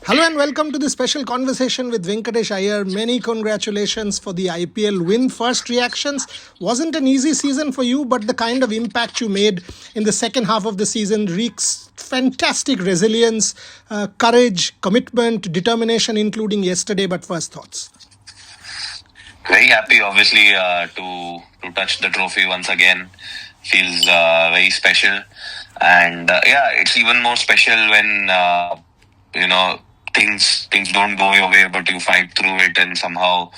Hello and welcome to the special conversation with Venkatesh Iyer. Many congratulations for the IPL win. First reactions, wasn't an easy season for you, but the kind of impact you made in the second half of the season reeks fantastic resilience, courage, commitment, determination, including yesterday. But first thoughts. Very happy, obviously, to touch the trophy once again. Feels very special, and it's even more special when things don't go your way, but you fight through it and somehow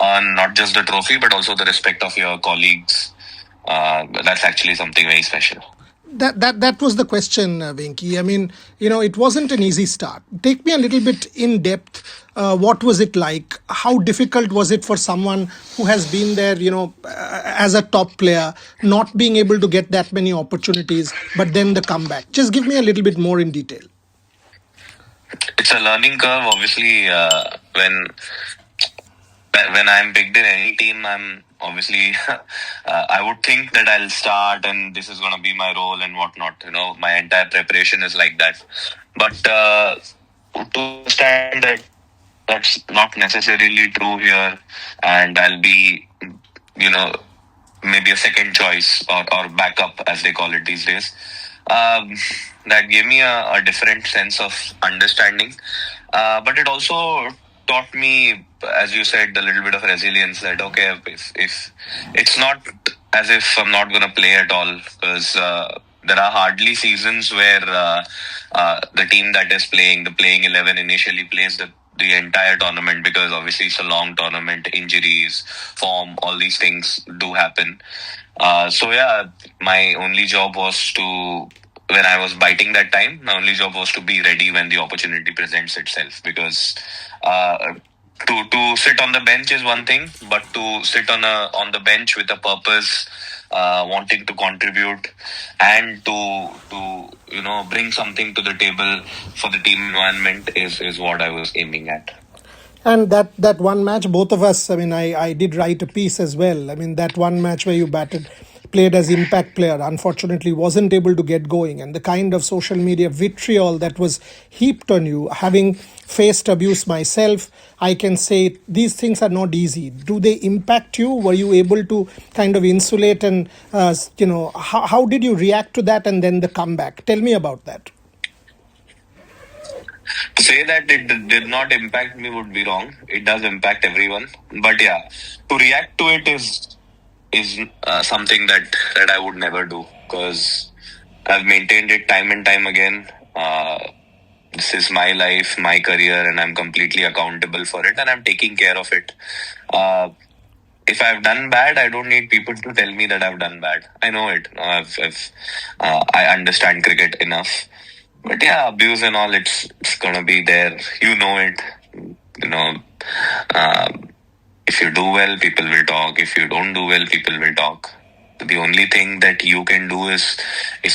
earn not just the trophy but also the respect of your colleagues. That's actually something very special. That was the question, Venki. I mean, it wasn't an easy start. Take me a little bit in depth. What was it like? How difficult was it for someone who has been there, as a top player, not being able to get that many opportunities, but then the comeback? Just give me a little bit more in detail. It's a learning curve, obviously. When I'm picked in any team, I'm obviously I would think that I'll start and this is going to be my role and whatnot. My entire preparation is like that. But to understand that that's not necessarily true here, and I'll be, maybe a second choice or backup as they call it these days. That gave me a different sense of understanding. But it also taught me, as you said, a little bit of resilience that, okay, if it's not as if I'm not going to play at all, because there are hardly seasons where the team that is playing, the playing 11 initially plays the entire tournament, because obviously it's a long tournament, injuries, form, all these things do happen. My only job was when I was biting that time, my only job was to be ready when the opportunity presents itself, because to sit on the bench is one thing, but to sit on the bench with a purpose, wanting to contribute and to bring something to the table for the team environment is what I was aiming at. And that one match, both of us, I mean, I did write a piece as well. I mean, that one match where you played as impact player, unfortunately wasn't able to get going, and the kind of social media vitriol that was heaped on you, having faced abuse myself, I can say these things are not easy. Do they impact you? Were you able to kind of insulate and, how did you react to that and then the comeback? Tell me about that. To say that it did not impact me would be wrong. It does impact everyone. But yeah, to react to it is something that I would never do, because I've maintained it time and time again. This is my life, my career, and I'm completely accountable for it, and I'm taking care of it. If I've done bad, I don't need people to tell me that I've done bad. I know it. I understand cricket enough. But yeah, abuse and all, it's gonna be there. You know it. If you do well, people will talk. If you don't do well, people will talk. The only thing that you can do is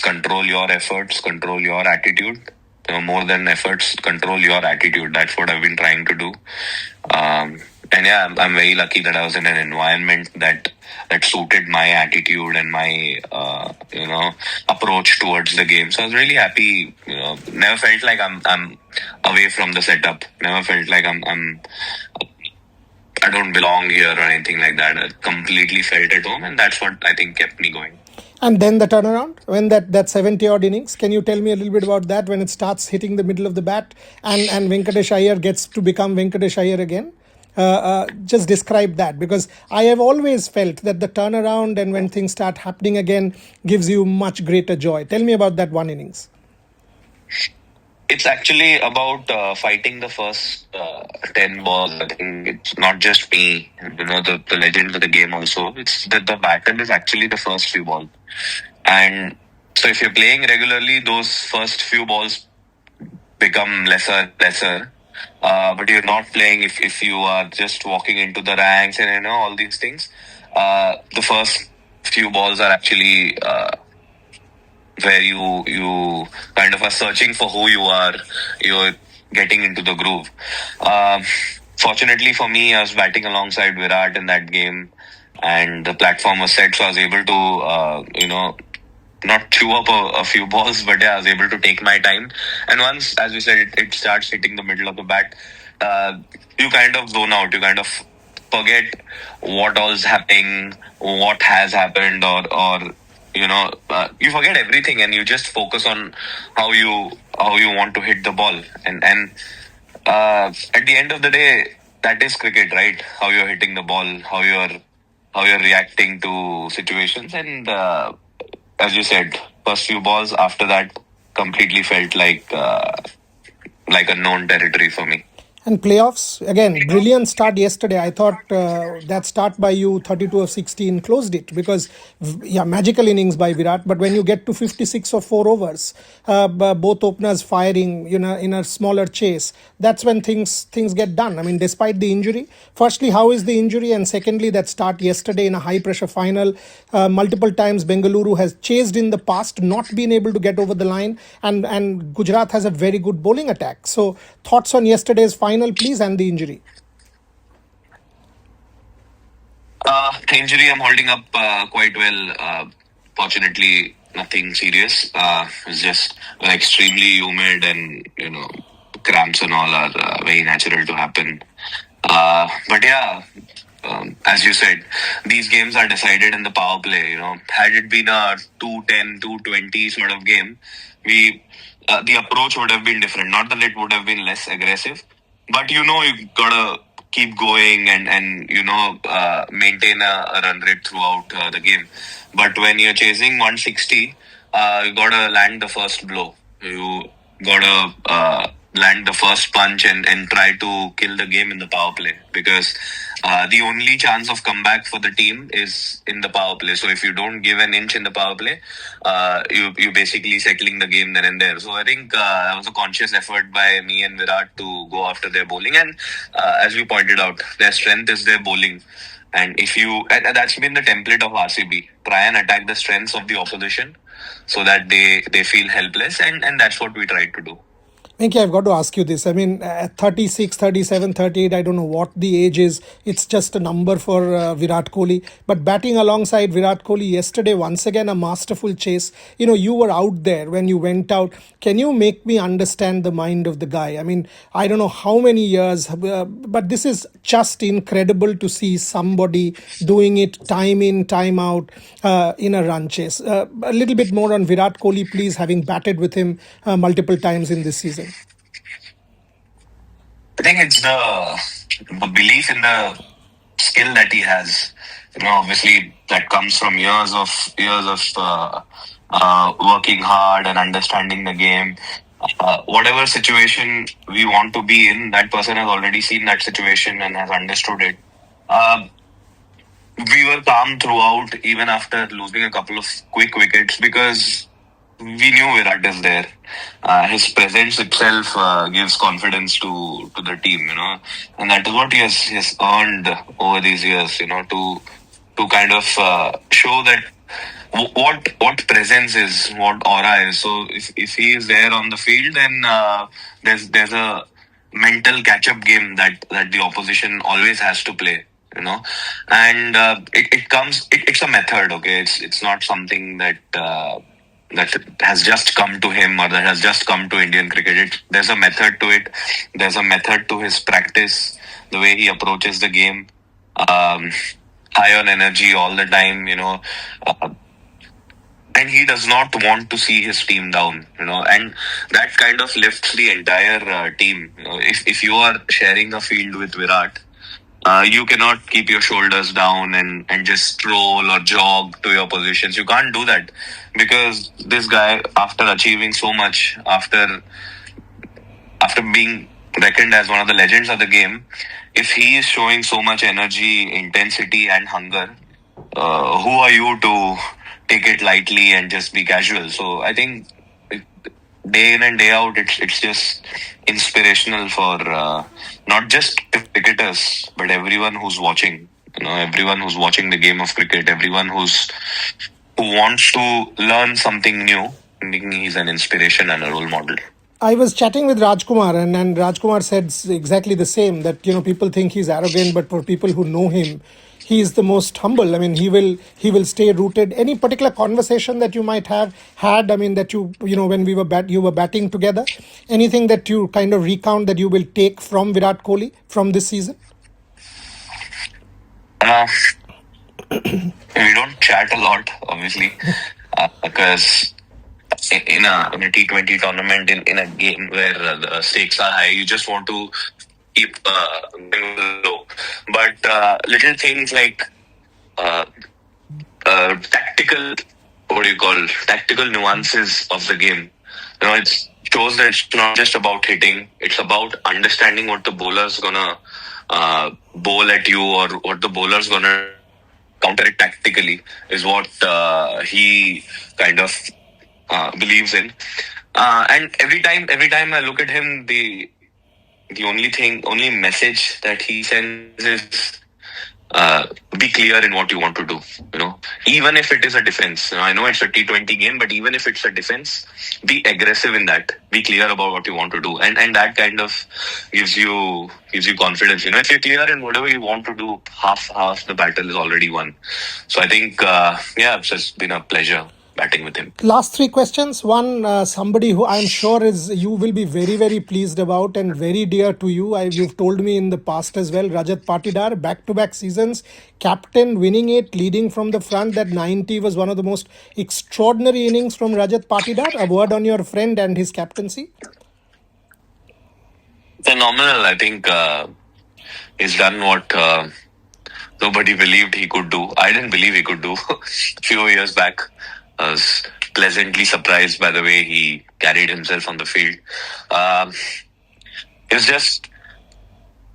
control your efforts, control your attitude. More than efforts, control your attitude. That's what I've been trying to do. I'm very lucky that I was in an environment that suited my attitude and my approach towards the game. So I was really happy. Never felt like I'm away from the setup. Never felt like I don't belong here or anything like that. I completely felt at home, and that's what I think kept me going. And then the turnaround, when that 70 odd innings, can you tell me a little bit about that, when it starts hitting the middle of the bat and Venkatesh Iyer gets to become Venkatesh Iyer again? Just describe that, because I have always felt that the turnaround and when things start happening again gives you much greater joy. Tell me about that one innings. It's actually about fighting the first 10 balls. I think it's not just me, the legend of the game also. It's that the batter is actually the first few balls. And so if you're playing regularly, those first few balls become lesser. But you're not playing if you are just walking into the ranks and all these things. The first few balls are actually where you kind of are searching for who you are. You're getting into the groove. Fortunately for me, I was batting alongside Virat in that game, and the platform was set, so I was able to not chew up a few balls, but yeah, I was able to take my time. And once, as we said, it starts hitting the middle of the bat, you kind of zone out. You kind of forget what all's happening, what has happened, or you forget everything, and you just focus on how you want to hit the ball. And at the end of the day, that is cricket, right? How you're hitting the ball, how you're reacting to situations, and as you said, first few balls after that completely felt like a known territory for me. And playoffs, again, brilliant start yesterday. I thought that start by you, 32 of 16, closed it because, yeah, magical innings by Virat. But when you get to 56 or 4 overs, both openers firing, in a smaller chase, that's when things get done. I mean, despite the injury, firstly, how is the injury? And secondly, that start yesterday in a high pressure final, multiple times Bengaluru has chased in the past, not been able to get over the line, and Gujarat has a very good bowling attack. So, thoughts on yesterday's final, please, and the injury. The injury I'm holding up quite well. Fortunately, nothing serious. It's just extremely humid, and cramps and all are very natural to happen. But yeah, as you said, these games are decided in the power play. Had it been a 2-10, 2-20 sort of game, the approach would have been different. Not that it would have been less aggressive, but you gotta keep going and maintain a run rate throughout the game. But when you're chasing 160, you gotta land the first blow. You gotta land the first punch and try to kill the game in the power play, because the only chance of comeback for the team is in the power play. So if you don't give an inch in the power play, you basically settling the game then and there. So I think that was a conscious effort by me and Virat to go after their bowling. And as we pointed out, their strength is their bowling. And that's been the template of RCB. Try and attack the strengths of the opposition so that they feel helpless, and that's what we tried to do. Venki, I've got to ask you this. I mean, at 36, 37, 38, I don't know what the age is. It's just a number for Virat Kohli. But batting alongside Virat Kohli yesterday, once again, a masterful chase. You were out there when you went out. Can you make me understand the mind of the guy? I mean, I don't know how many years, but this is just incredible to see somebody doing it time in, time out in a run chase. A little bit more on Virat Kohli, please, having batted with him multiple times in this season. I think it's the belief in the skill that he has. Obviously that comes from years of working hard and understanding the game. Whatever situation we want to be in, that person has already seen that situation and has understood it. We were calm throughout, even after losing a couple of quick wickets, because we knew Virat is there. His presence itself gives confidence to the team, and that is what he has earned over these years, to kind of show that what presence is, what aura is. So if he is there on the field, then there's a mental catch-up game that the opposition always has to play. And it's a method. Okay, it's not something that has just come to him or that has just come to Indian cricket. There's a method to it. There's a method to his practice, the way he approaches the game, high on energy all the time, and he does not want to see his team down, and that kind of lifts the entire team. If you are sharing a field with Virat, you cannot keep your shoulders down and just stroll or jog to your positions. You can't do that, because this guy, after achieving so much, after being reckoned as one of the legends of the game, if he is showing so much energy, intensity and hunger, who are you to take it lightly and just be casual? So I think day in and day out, it's just inspirational for not just cricketers, but everyone who's watching. Everyone who's watching the game of cricket, everyone who wants to learn something new. I think he's an inspiration and a role model. I was chatting with Rajkumar, and Rajkumar said exactly the same, that people think he's arrogant, but for people who know him, he is the most humble. I mean, he will stay rooted. Any particular conversation that you might have had? I mean, that you know when you were batting together. Anything that you kind of recount that you will take from Virat Kohli from this season? We don't chat a lot, obviously, because in a T20 tournament, in a game where the stakes are high, you just want to keep going low. But little things like tactical, what do you call, tactical nuances of the game. You know, it shows that it's not just about hitting; it's about understanding what the bowler's gonna bowl at you, or what the bowler's gonna counter it tactically. Is what he kind of believes in. And every time I look at him, the only message that he sends is be clear in what you want to do. You know, even if it is a defense. You know, I know it's a T20 game, but even if it's a defense, be aggressive in that. Be clear about what you want to do, and that kind of gives you confidence. You know, if you're clear in whatever you want to do, half the battle is already won. So I think, it's just been a pleasure batting with him. Last three questions. One, somebody who I'm sure you will be very, very pleased about and very dear to you. You've told me in the past as well. Rajat Patidar, back-to-back seasons, captain, winning it, leading from the front. That 90 was one of the most extraordinary innings from Rajat Patidar. A word on your friend and his captaincy. Phenomenal. I think he's done what nobody believed he could do. I didn't believe he could do a few years back. I was pleasantly surprised by the way he carried himself on the field. It was just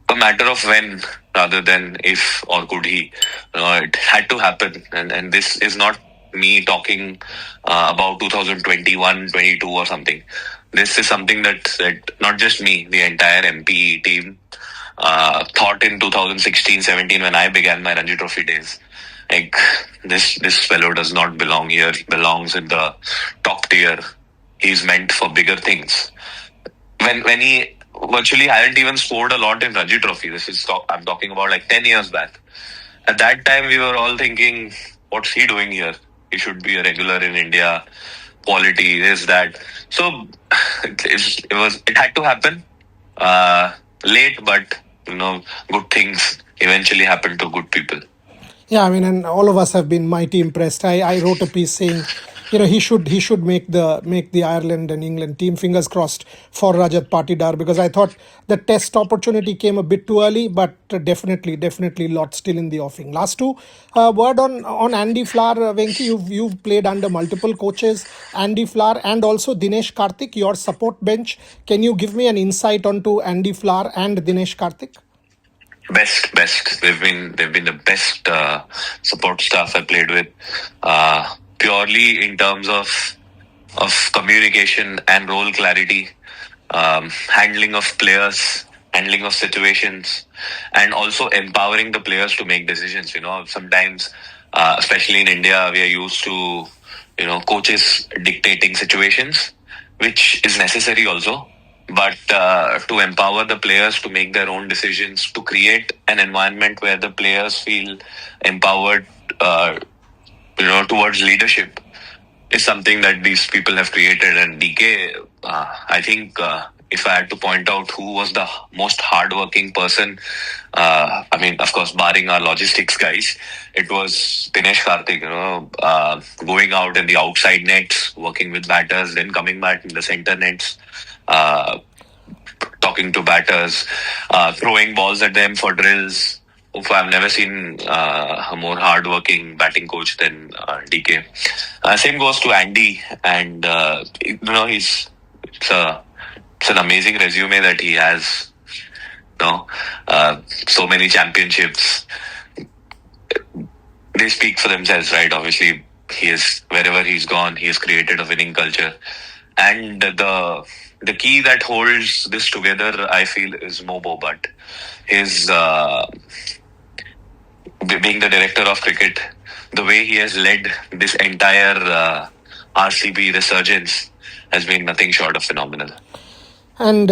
a matter of when rather than if or could he. You know, it had to happen. And this is not me talking about 2021, 22 or something. This is something that not just me, the entire MP team thought in 2016, 17 when I began my Ranji Trophy days. Like, this fellow does not belong here. He belongs in the top tier. He's meant for bigger things. When he virtually hadn't even scored a lot in Ranji Trophy. I'm talking about like 10 years back. At that time, we were all thinking, what's he doing here? He should be a regular in India. Quality, this, that. So it had to happen. Late, but good things eventually happen to good people. Yeah, I mean, and all of us have been mighty impressed. I wrote a piece saying, he should make the Ireland and England team. Fingers crossed for Rajat Patidar, because I thought the test opportunity came a bit too early, but definitely lot still in the offing. Last two, word on Andy Flower, Venki. You've played under multiple coaches, Andy Flower and also Dinesh Karthik, your support bench. Can you give me an insight onto Andy Flower and Dinesh Karthik? Best. They've been the best support staff I played with. Purely in terms of communication and role clarity, handling of players, handling of situations, and also empowering the players to make decisions. Sometimes, especially in India, we are used to coaches dictating situations, which is necessary also. But to empower the players to make their own decisions, to create an environment where the players feel empowered, towards leadership, is something that these people have created. And DK, I think, if I had to point out who was the most hardworking person, of course, barring our logistics guys, it was Dinesh Karthik. Going out in the outside nets, working with batters, then coming back in the center nets. Talking to batters, throwing balls at them for drills. I've never seen a more hardworking batting coach than DK. Same goes to Andy, and it's an amazing resume that he has. So many championships. They speak for themselves, right? Obviously, wherever he's gone, he has created a winning culture, and the key that holds this together, I feel, is Mobo Butt. His being the director of cricket, the way he has led this entire RCB resurgence has been nothing short of phenomenal. And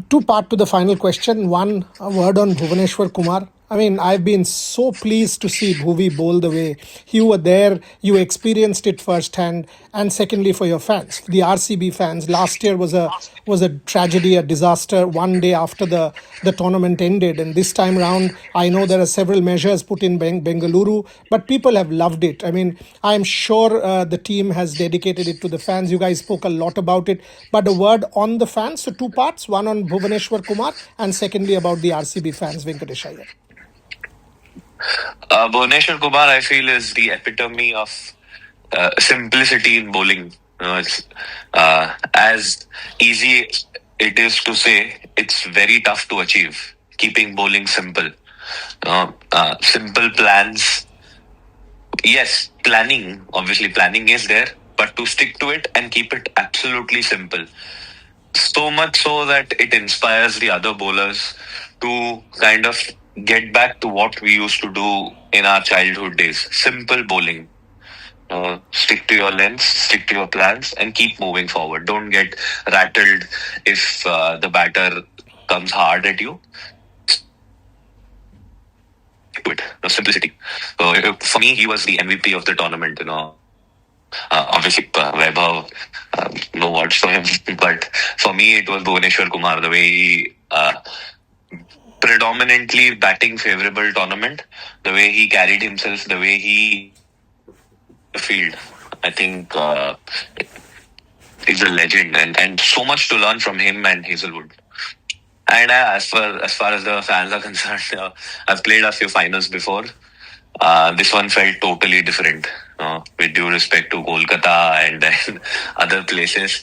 two part to the final question. One, a word on Bhuvaneshwar Kumar. I mean, I've been so pleased to see Bhuvi bowl the way you were there, you experienced it firsthand, and secondly for your fans, the RCB fans. Last year was a tragedy, a disaster. One day after the tournament ended, and this time round, I know there are several measures put in Bengaluru, but people have loved it. I mean, I'm sure the team has dedicated it to the fans. You guys spoke a lot about it, but a word on the fans. So two parts: one on Bhuvaneshwar Kumar, and secondly about the RCB fans, Venkatesh Iyer. Bhuvneshwar Kumar, I feel, is the epitome of simplicity in bowling. It's as easy it is to say, it's very tough to achieve. Keeping bowling simple, simple plans. Yes, planning. Obviously, planning is there, but to stick to it and keep it absolutely simple. So much so that it inspires the other bowlers to kind of get back to what we used to do in our childhood days. Simple bowling. Stick to your lens, stick to your plans, and keep moving forward. Don't get rattled if the batter comes hard at you. It. Simplicity. For me, he was the MVP of the tournament. Obviously, Vaibhav, no words for him. But for me, it was Bhuvaneshwar Kumar. The way he predominantly batting favorable tournament, the way he carried himself, the way he field. I think he's a legend, and so much to learn from him and Hazelwood. And as far as the fans are concerned, I've played a few finals before. This one felt totally different. With due respect to Kolkata and then other places,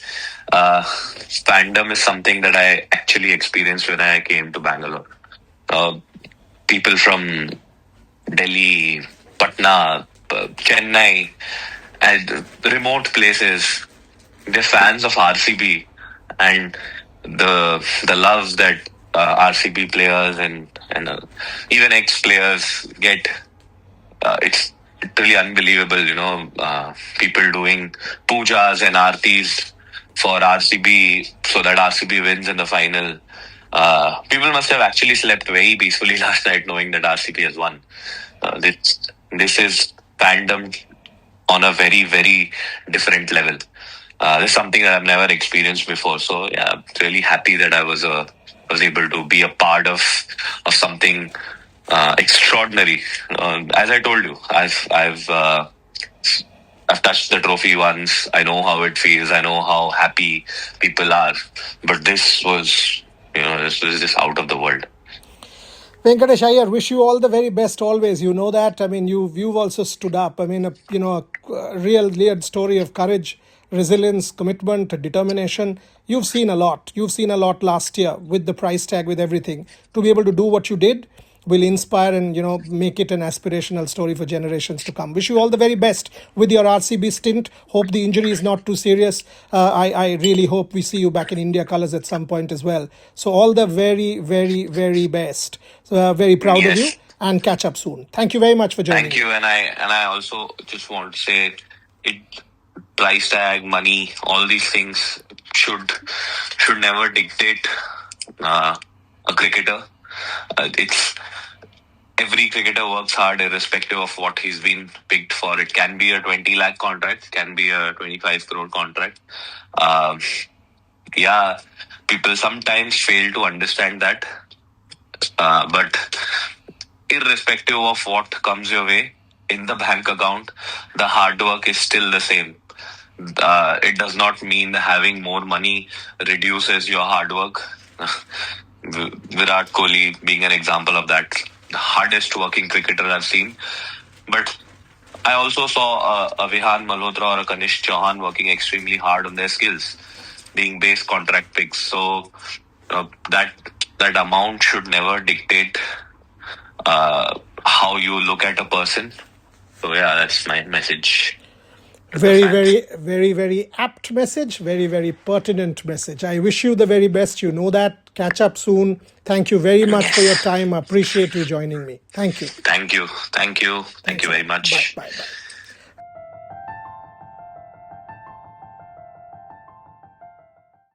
fandom is something that I actually experienced when I came to Bangalore. People from Delhi, Patna, Chennai, and remote places, they're fans of RCB, and the love that RCB players and even ex players get, it's really unbelievable. People doing pujas and artis for RCB so that RCB wins in the final. People must have actually slept very peacefully last night knowing that RCB has won. This is fandom on a very, very different level. This is something that I've never experienced before. So yeah, I'm really happy that I was able to be a part of something extraordinary. As I told you, I've touched the trophy once. I know how it feels. I know how happy people are. But this was just out of the world. Venkatesh Iyer, wish you all the very best always. You know that. I mean, you've also stood up. I mean, a real story of courage, resilience, commitment, determination. You've seen a lot. You've seen a lot last year with the price tag, with everything. To be able to do what you did will inspire and make it an aspirational story for generations to come. Wish you all the very best with your RCB stint. Hope the injury is not too serious. I really hope we see you back in India colours at some point as well. So all the very, very, very best. Very proud of you, and catch up soon. Thank you very much for joining. Thank you, and I also just want to say, price tag, money, all these things should never dictate a cricketer. It's every cricketer works hard irrespective of what he's been picked for. It can be a 20 lakh contract, can be a 25 crore contract. People sometimes fail to understand that. But irrespective of what comes your way in the bank account, the hard work is still the same. It does not mean having more money reduces your hard work. Virat Kohli being an example of that, the hardest working cricketer I've seen. But I also saw a Vihan Malhotra or a Kanishk Chauhan working extremely hard on their skills, being base contract picks. So that amount should never dictate how you look at a person. So yeah, that's my message. Very, very, very, very apt message. Very, very pertinent message. I wish you the very best. You know that. Catch up soon. Thank you very much for your time. I appreciate you joining me. Thank you. Thank you. Thank you. Thank you very much. Bye. Bye.